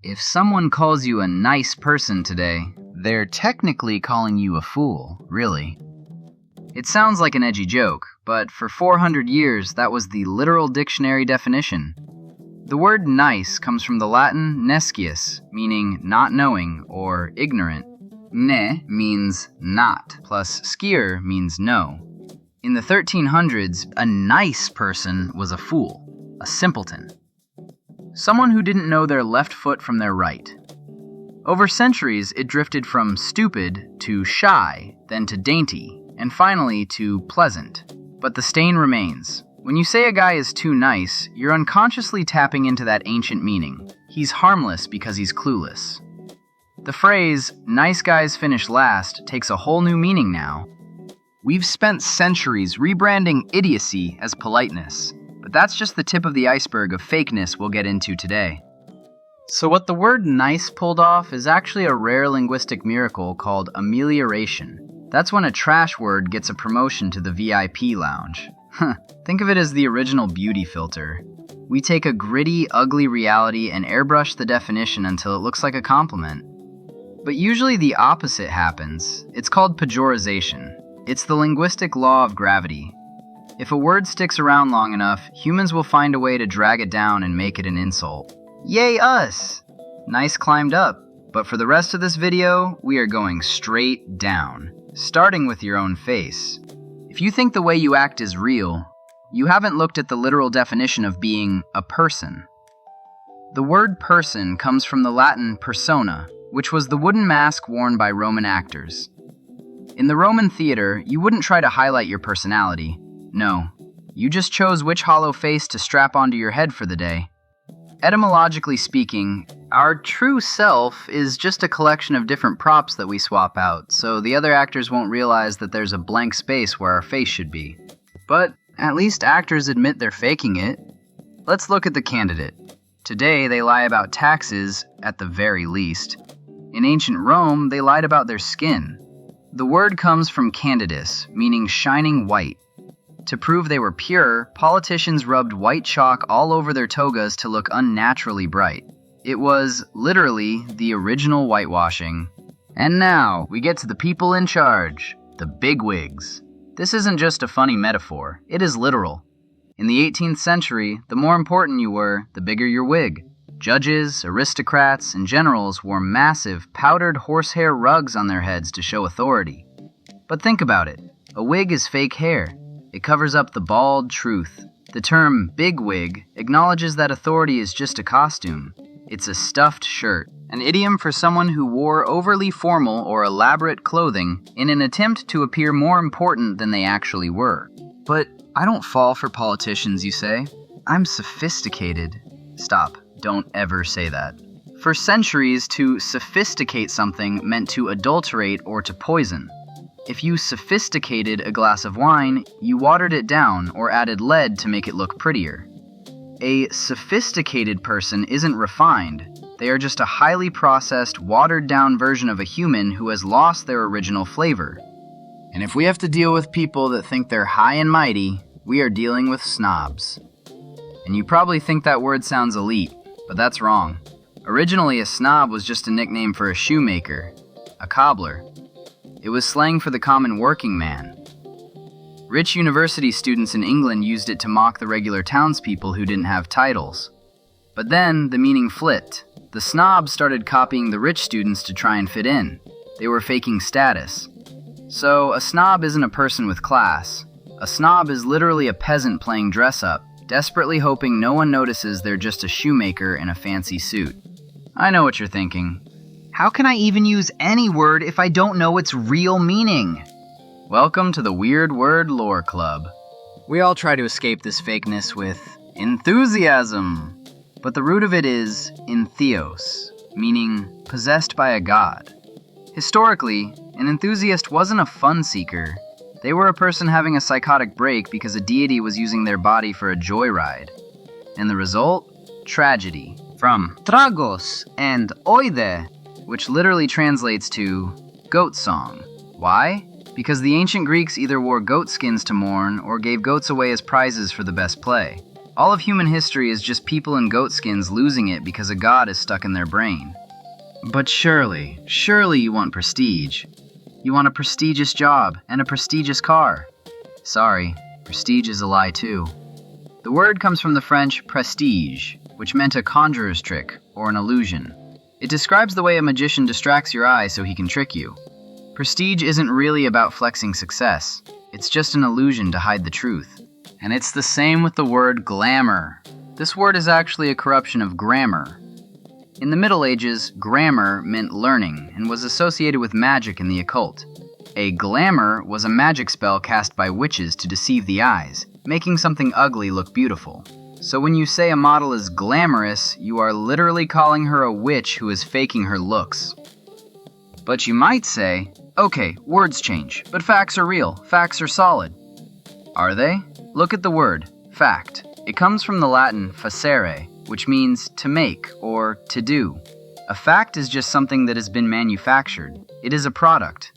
If someone calls you a nice person today, they're technically calling you a fool, really. It sounds like an edgy joke, but for 400 years that was the literal dictionary definition. The word nice comes from the Latin nescius, meaning not knowing or ignorant. Ne means not, plus skier means no. In the 1300s, a nice person was a fool, a simpleton. Someone who didn't know their left foot from their right. Over centuries, it drifted from stupid to shy, then to dainty, and finally to pleasant. But the stain remains. When you say a guy is too nice, you're unconsciously tapping into that ancient meaning. He's harmless because he's clueless. The phrase, nice guys finish last, takes a whole new meaning now. We've spent centuries rebranding idiocy as politeness, but that's just the tip of the iceberg of fakeness we'll get into today. So what the word nice pulled off is actually a rare linguistic miracle called amelioration. That's when a trash word gets a promotion to the VIP lounge. Think of it as the original beauty filter. We take a gritty, ugly reality and airbrush the definition until it looks like a compliment. But usually the opposite happens. It's called pejorization. It's the linguistic law of gravity. If a word sticks around long enough, humans will find a way to drag it down and make it an insult. Yay us! Nice climbed up, but for the rest of this video, we are going straight down, starting with your own face. If you think the way you act is real, you haven't looked at the literal definition of being a person. The word person comes from the Latin persona, which was the wooden mask worn by Roman actors. In the Roman theater, you wouldn't try to highlight your personality. No, you just chose which hollow face to strap onto your head for the day. Etymologically speaking, our true self is just a collection of different props that we swap out, so the other actors won't realize that there's a blank space where our face should be. But at least actors admit they're faking it. Let's look at the candidate. Today, they lie about taxes, at the very least. In ancient Rome, they lied about their skin. The word comes from candidus, meaning shining white. To prove they were pure, politicians rubbed white chalk all over their togas to look unnaturally bright. It was, literally, the original whitewashing. And now, we get to the people in charge, the bigwigs. This isn't just a funny metaphor, it is literal. In the 18th century, the more important you were, the bigger your wig. Judges, aristocrats, and generals wore massive, powdered horsehair rugs on their heads to show authority. But think about it, a wig is fake hair. It covers up the bald truth. The term bigwig acknowledges that authority is just a costume. It's a stuffed shirt, an idiom for someone who wore overly formal or elaborate clothing in an attempt to appear more important than they actually were. But I don't fall for politicians, you say. I'm sophisticated. Stop, don't ever say that. For centuries, to sophisticate something meant to adulterate or to poison. If you sophisticated a glass of wine, you watered it down or added lead to make it look prettier. A sophisticated person isn't refined. They are just a highly processed, watered-down version of a human who has lost their original flavor. And if we have to deal with people that think they're high and mighty, we are dealing with snobs. And you probably think that word sounds elite, but that's wrong. Originally, a snob was just a nickname for a shoemaker, a cobbler. It was slang for the common working man. Rich university students in England used it to mock the regular townspeople who didn't have titles. But then, the meaning flipped. The snobs started copying the rich students to try and fit in. They were faking status. So, a snob isn't a person with class. A snob is literally a peasant playing dress-up, desperately hoping no one notices they're just a shoemaker in a fancy suit. I know what you're thinking. How can I even use any word if I don't know its real meaning? Welcome to the Weird Word Lore Club. We all try to escape this fakeness with enthusiasm. But the root of it is entheos, meaning possessed by a god. Historically, an enthusiast wasn't a fun seeker. They were a person having a psychotic break because a deity was using their body for a joyride. And the result? Tragedy. From tragos and oide, which literally translates to goat song. Why? Because the ancient Greeks either wore goat skins to mourn or gave goats away as prizes for the best play. All of human history is just people in goat skins losing it because a god is stuck in their brain. But surely you want prestige. You want a prestigious job and a prestigious car. Sorry, prestige is a lie too. The word comes from the French prestige, which meant a conjurer's trick or an illusion. It describes the way a magician distracts your eye so he can trick you. Prestige isn't really about flexing success. It's just an illusion to hide the truth. And it's the same with the word glamour. This word is actually a corruption of grammar. In the Middle Ages, grammar meant learning and was associated with magic and the occult. A glamour was a magic spell cast by witches to deceive the eyes, making something ugly look beautiful. So when you say a model is glamorous, you are literally calling her a witch who is faking her looks. But you might say, okay, words change, but facts are real, facts are solid. Are they? Look at the word, fact. It comes from the Latin facere, which means to make or to do. A fact is just something that has been manufactured. It is a product.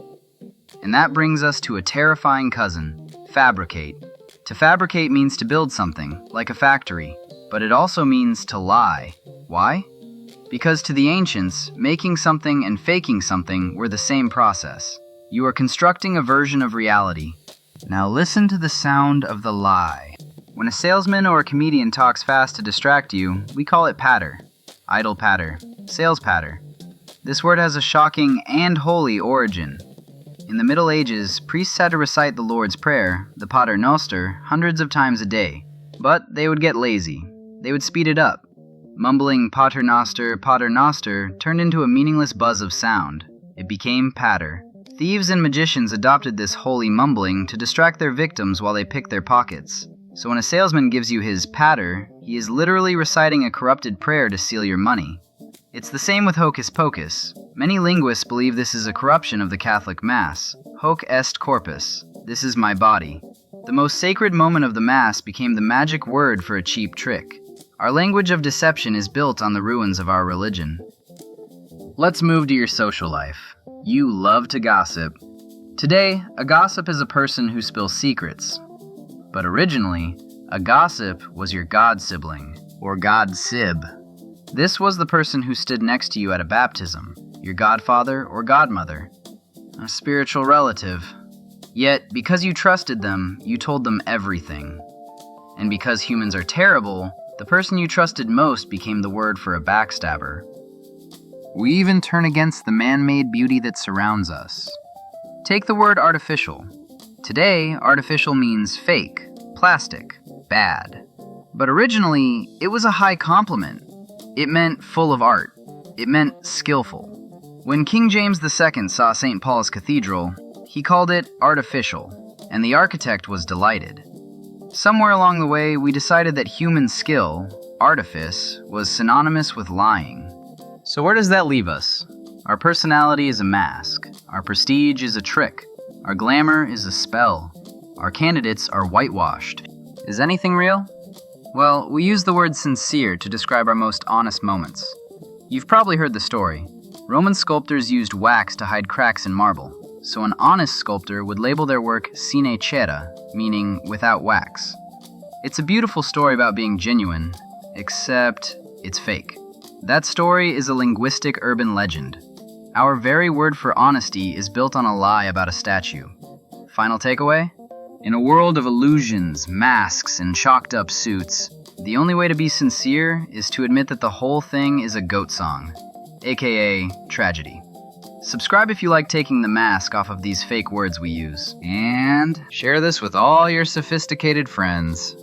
And that brings us to a terrifying cousin, fabricate. To fabricate means to build something, like a factory, but it also means to lie. Why? Because to the ancients, making something and faking something were the same process. You are constructing a version of reality. Now listen to the sound of the lie. When a salesman or a comedian talks fast to distract you, we call it patter. Idle patter. Sales patter. This word has a shocking and holy origin. In the Middle Ages, priests had to recite the Lord's Prayer, the Pater Noster, hundreds of times a day. But they would get lazy. They would speed it up. Mumbling Pater Noster turned into a meaningless buzz of sound. It became patter. Thieves and magicians adopted this holy mumbling to distract their victims while they picked their pockets. So when a salesman gives you his patter, he is literally reciting a corrupted prayer to steal your money. It's the same with hocus pocus. Many linguists believe this is a corruption of the Catholic Mass. Hoc est corpus. This is my body. The most sacred moment of the Mass became the magic word for a cheap trick. Our language of deception is built on the ruins of our religion. Let's move to your social life. You love to gossip. Today, a gossip is a person who spills secrets. But originally, a gossip was your god sibling, or god sib. This was the person who stood next to you at a baptism, your godfather or godmother, a spiritual relative. Yet, because you trusted them, you told them everything. And because humans are terrible, the person you trusted most became the word for a backstabber. We even turn against the man-made beauty that surrounds us. Take the word artificial. Today, artificial means fake, plastic, bad. But originally, it was a high compliment. It meant full of art. It meant skillful. When King James II saw St. Paul's Cathedral, he called it artificial, and the architect was delighted. Somewhere along the way, we decided that human skill, artifice, was synonymous with lying. So where does that leave us? Our personality is a mask. Our prestige is a trick. Our glamour is a spell. Our candidates are whitewashed. Is anything real? Well, we use the word sincere to describe our most honest moments. You've probably heard the story. Roman sculptors used wax to hide cracks in marble, so an honest sculptor would label their work sine cera, meaning without wax. It's a beautiful story about being genuine, except it's fake. That story is a linguistic urban legend. Our very word for honesty is built on a lie about a statue. Final takeaway? In a world of illusions, masks, and chalked-up suits, the only way to be sincere is to admit that the whole thing is a goat song, aka tragedy. Subscribe if you like taking the mask off of these fake words we use. And share this with all your sophisticated friends.